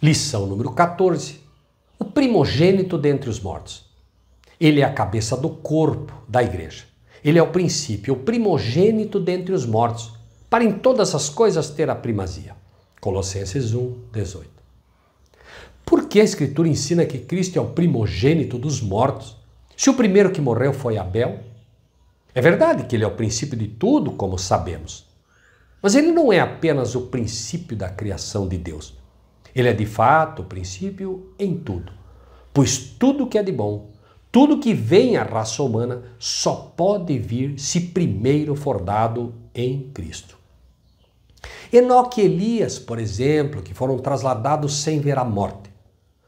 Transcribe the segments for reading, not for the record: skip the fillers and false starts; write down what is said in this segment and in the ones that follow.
Lição número 14. O primogênito dentre os mortos. Ele é a cabeça do corpo da igreja. Ele é o princípio, o primogênito dentre os mortos, para em todas as coisas ter a primazia. Colossenses 1:18. Por que a Escritura ensina que Cristo é o primogênito dos mortos, se o primeiro que morreu foi Abel? É verdade que ele é o princípio de tudo, como sabemos. Mas ele não é apenas o princípio da criação de Deus. Ele é de fato o princípio em tudo. Pois tudo que é de bom, tudo que vem à raça humana, só pode vir se primeiro for dado em Cristo. Enoque e Elias, por exemplo, que foram trasladados sem ver a morte,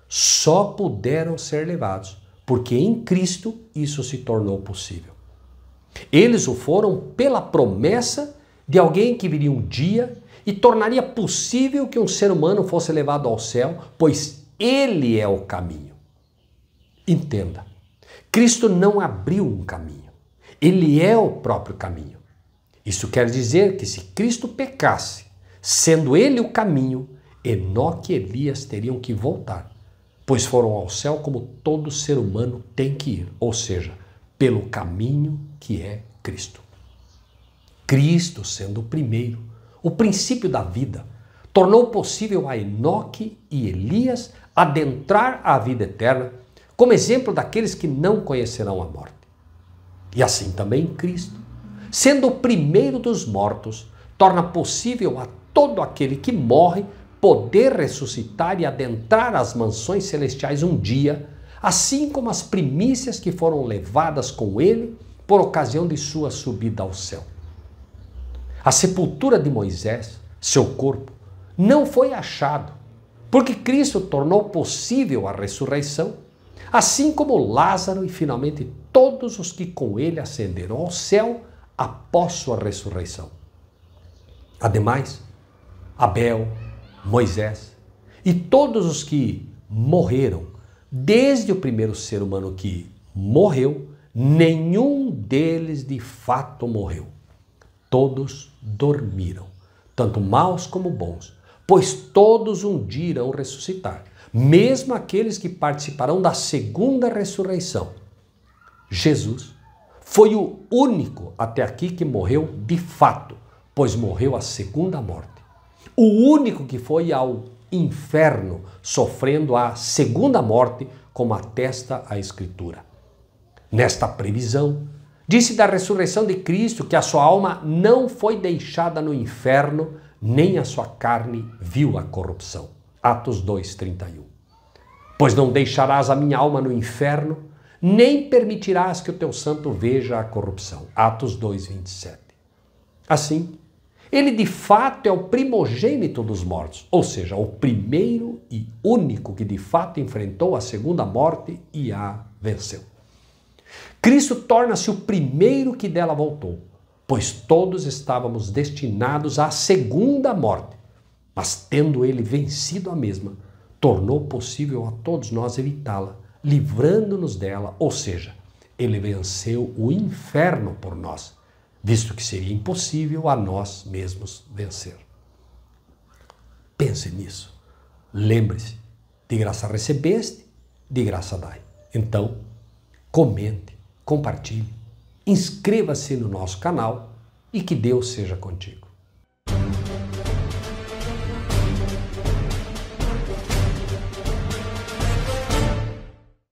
só puderam ser levados porque em Cristo isso se tornou possível. Eles o foram pela promessa de alguém que viria um dia e tornaria possível que um ser humano fosse levado ao céu, pois ele é o caminho. Entenda, Cristo não abriu um caminho, ele é o próprio caminho. Isso quer dizer que se Cristo pecasse, sendo ele o caminho, Enoque e Elias teriam que voltar, pois foram ao céu como todo ser humano tem que ir, ou seja, pelo caminho que é Cristo. Cristo, sendo o primeiro, o princípio da vida, tornou possível a Enoque e Elias adentrar a vida eterna, como exemplo daqueles que não conhecerão a morte. E assim também Cristo, sendo o primeiro dos mortos, torna possível a todo aquele que morre poder ressuscitar e adentrar as mansões celestiais um dia, assim como as primícias que foram levadas com ele por ocasião de sua subida ao céu. A sepultura de Moisés, seu corpo, não foi achado, porque Cristo tornou possível a ressurreição, assim como Lázaro e finalmente todos os que com ele ascenderam ao céu após sua ressurreição. Ademais, Abel, Moisés e todos os que morreram, desde o primeiro ser humano que morreu, nenhum deles de fato morreu. Todos dormiram, tanto maus como bons, pois todos um dia irão ressuscitar, mesmo aqueles que participarão da segunda ressurreição. Jesus foi o único até aqui que morreu de fato, pois morreu a segunda morte. O único que foi ao inferno, sofrendo a segunda morte, como atesta a Escritura. Nesta previsão, disse da ressurreição de Cristo que a sua alma não foi deixada no inferno, nem a sua carne viu a corrupção. Atos 2:31. Pois não deixarás a minha alma no inferno, nem permitirás que o teu santo veja a corrupção. Atos 2:27. Assim, ele de fato é o primogênito dos mortos, ou seja, o primeiro e único que de fato enfrentou a segunda morte e a venceu. Cristo torna-se o primeiro que dela voltou, pois todos estávamos destinados à segunda morte, mas tendo ele vencido a mesma, tornou possível a todos nós evitá-la, livrando-nos dela, ou seja, ele venceu o inferno por nós, visto que seria impossível a nós mesmos vencer. Pense nisso. Lembre-se, de graça recebeste, de graça dai. Então, comente, compartilhe, inscreva-se no nosso canal e que Deus seja contigo.